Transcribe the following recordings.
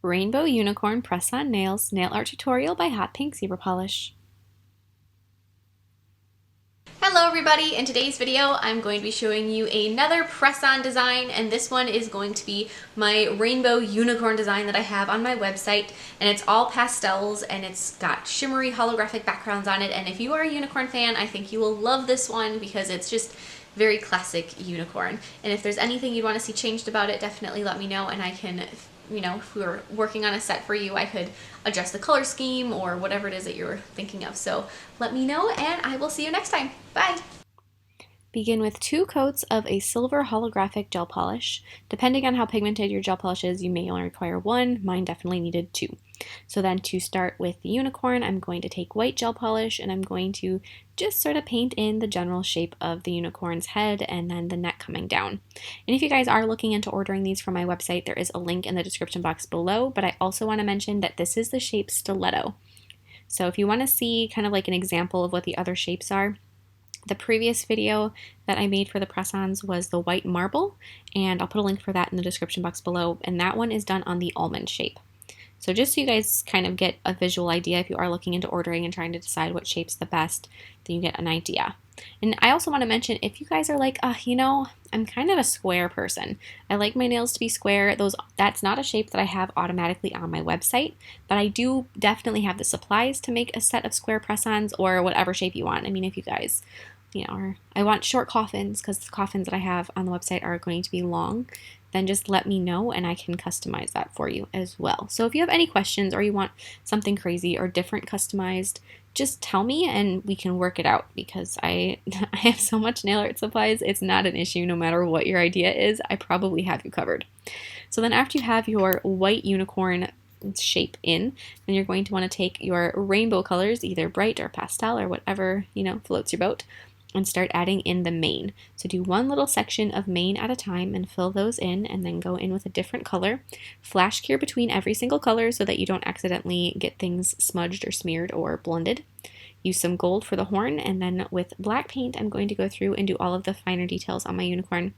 Rainbow Unicorn Press-On Nails Nail Art Tutorial by Hotpinkzebrapolish. Hello everybody! In today's video I'm going to be showing you another press-on design, and this one is going to be my rainbow unicorn design that I have on my website, and it's all pastels and it's got shimmery holographic backgrounds on it, and if you are a unicorn fan I think you will love this one because it's just very classic unicorn. And if there's anything you'd want to see changed about it, definitely let me know and I can, if we were working on a set for you, I could adjust the color scheme or whatever it is that you're thinking of. So let me know and I will see you next time. Bye! Begin with 2 coats of a silver holographic gel polish. Depending on how pigmented your gel polish is, you may only require 1. Mine definitely needed 2. So then to start with the unicorn, I'm going to take white gel polish and I'm going to just sort of paint in the general shape of the unicorn's head and then the neck coming down. And if you guys are looking into ordering these from my website, there is a link in the description box below, but I also want to mention that this is the shape stiletto. So if you want to see kind of like an example of what the other shapes are, the previous video that I made for the press-ons was the white marble, and I'll put a link for that in the description box below, and that one is done on the almond shape. So just so you guys kind of get a visual idea, if you are looking into ordering and trying to decide what shape's the best, then you get an idea. And I also want to mention, if you guys are like, I'm kind of a square person. I like my nails to be square. That's not a shape that I have automatically on my website, but I do definitely have the supplies to make a set of square press-ons or whatever shape you want. I mean, if you guys, I want short coffins because the coffins that I have on the website are going to be long, then just let me know and I can customize that for you as well. So if you have any questions or you want something crazy or different customized, just tell me and we can work it out, because I have so much nail art supplies, it's not an issue no matter what your idea is. I probably have you covered. So then after you have your white unicorn shape in, then you're going to want to take your rainbow colors, either bright or pastel or whatever, floats your boat, and start adding in the mane. So do one little section of mane at a time and fill those in, and then go in with a different color. Flash cure between every single color so that you don't accidentally get things smudged or smeared or blended. Use some gold for the horn, and then with black paint I'm going to go through and do all of the finer details on my unicorn.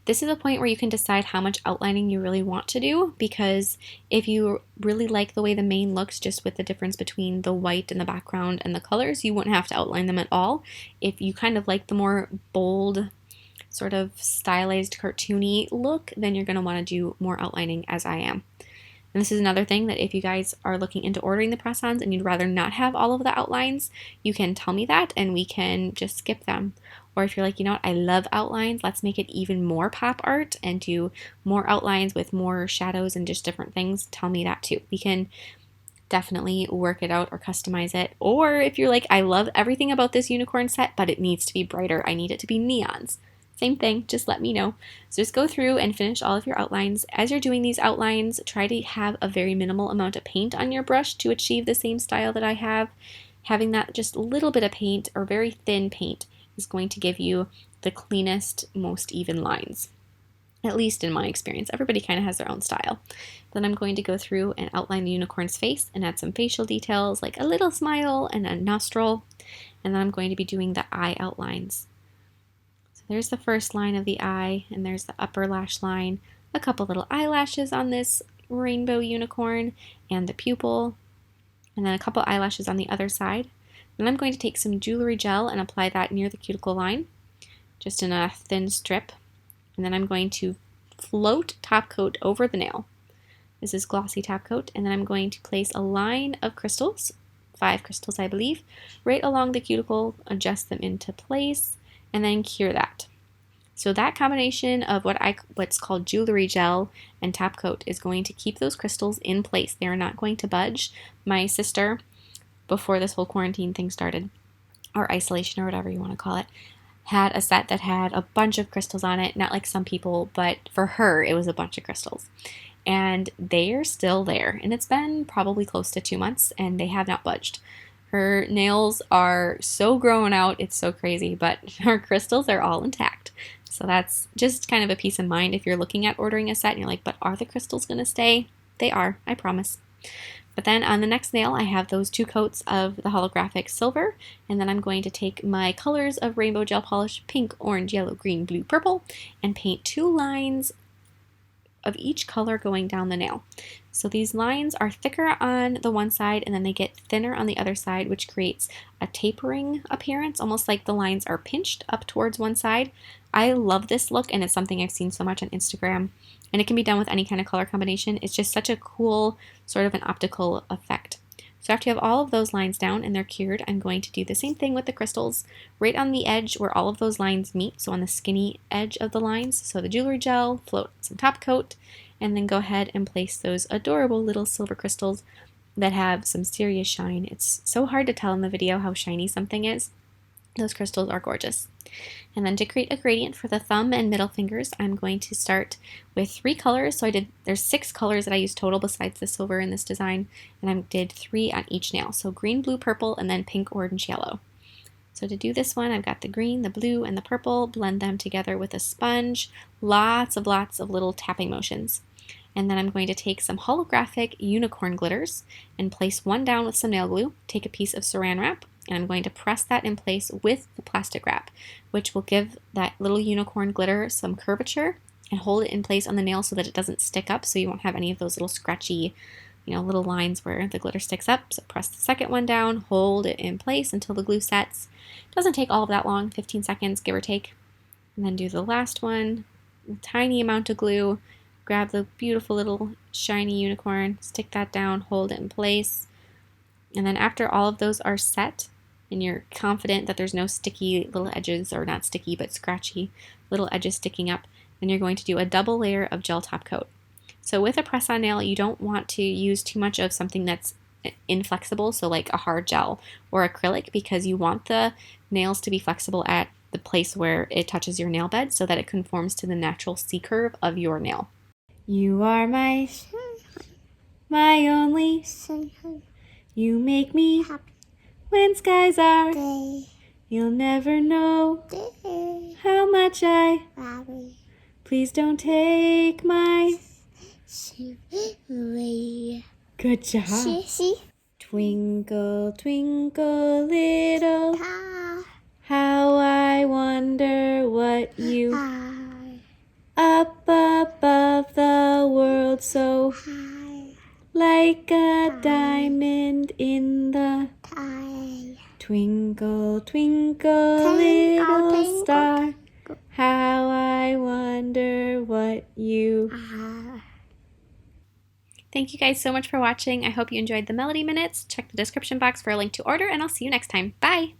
This is a point where you can decide how much outlining you really want to do, because if you really like the way the mane looks just with the difference between the white and the background and the colors, you wouldn't have to outline them at all. If you kind of like the more bold, sort of stylized, cartoony look, then you're going to want to do more outlining, as I am. And this is another thing, that if you guys are looking into ordering the press-ons and you'd rather not have all of the outlines, you can tell me that and we can just skip them. Or if you're like, I love outlines, let's make it even more pop art and do more outlines with more shadows and just different things, tell me that too. We can definitely work it out or customize it. Or if you're like, I love everything about this unicorn set, but it needs to be brighter, I need it to be neons. Same thing, just let me know. So just go through and finish all of your outlines. As you're doing these outlines, try to have a very minimal amount of paint on your brush to achieve the same style that I have. Having that just a little bit of paint or very thin paint is going to give you the cleanest, most even lines. At least in my experience. Everybody kind of has their own style. Then I'm going to go through and outline the unicorn's face and add some facial details like a little smile and a nostril. And then I'm going to be doing the eye outlines. So there's the first line of the eye, and there's the upper lash line, a couple little eyelashes on this rainbow unicorn, and the pupil, and then a couple eyelashes on the other side. Then I'm going to take some jewelry gel and apply that near the cuticle line, just in a thin strip. And then I'm going to float top coat over the nail. This is glossy top coat. And then I'm going to place a line of crystals, 5 crystals I believe, right along the cuticle, adjust them into place, and then cure that. So that combination of what's called jewelry gel and top coat is going to keep those crystals in place. They are not going to budge. My sister, before this whole quarantine thing started, or isolation or whatever you want to call it, had a set that had a bunch of crystals on it. Not like some people, but for her it was a bunch of crystals. And they are still there. And it's been probably close to 2 months and they have not budged. Her nails are so grown out, it's so crazy, but her crystals are all intact. So that's just kind of a peace of mind if you're looking at ordering a set and you're like, but are the crystals going to stay? They are, I promise. But then on the next nail, I have those 2 coats of the holographic silver, and then I'm going to take my colors of rainbow gel polish, pink, orange, yellow, green, blue, purple, and paint 2 lines of each color going down the nail. So these lines are thicker on the one side and then they get thinner on the other side, which creates a tapering appearance, almost like the lines are pinched up towards one side. I love this look, and it's something I've seen so much on Instagram, and it can be done with any kind of color combination. It's just such a cool sort of an optical effect. So after you have all of those lines down and they're cured, I'm going to do the same thing with the crystals right on the edge where all of those lines meet, so on the skinny edge of the lines. So the jewelry gel, float some top coat, and then go ahead and place those adorable little silver crystals that have some serious shine. It's so hard to tell in the video how shiny something is. Those crystals are gorgeous. And then to create a gradient for the thumb and middle fingers, I'm going to start with 3 colors. So there's 6 colors that I used total besides the silver in this design, and I did 3 on each nail. So green, blue, purple, and then pink, orange, yellow. So to do this one, I've got the green, the blue, and the purple, blend them together with a sponge, lots of little tapping motions. And then I'm going to take some holographic unicorn glitters and place one down with some nail glue, take a piece of saran wrap, and I'm going to press that in place with the plastic wrap, which will give that little unicorn glitter some curvature and hold it in place on the nail so that it doesn't stick up, so you won't have any of those little scratchy, little lines where the glitter sticks up. So press the second one down, hold it in place until the glue sets. It doesn't take all of that long, 15 seconds, give or take. And then do the last one, a tiny amount of glue, grab the beautiful little shiny unicorn, stick that down, hold it in place. And then after all of those are set, and you're confident that there's no sticky little edges, or not sticky, but scratchy little edges sticking up, then you're going to do a double layer of gel top coat. So with a press-on nail, you don't want to use too much of something that's inflexible, so like a hard gel or acrylic, because you want the nails to be flexible at the place where it touches your nail bed so that it conforms to the natural C-curve of your nail. You are my only, you make me happy when skies are gray. You'll never know how much I worry. Please don't take my away. Good job. Twinkle, twinkle, little star, how I wonder what you are. Up above the world so high, like a diamond in the sky. Twinkle, twinkle, little star, how I wonder what you are. Thank you guys so much for watching. I hope you enjoyed the Melody Minutes. Check the description box for a link to order, and I'll see you next time. Bye!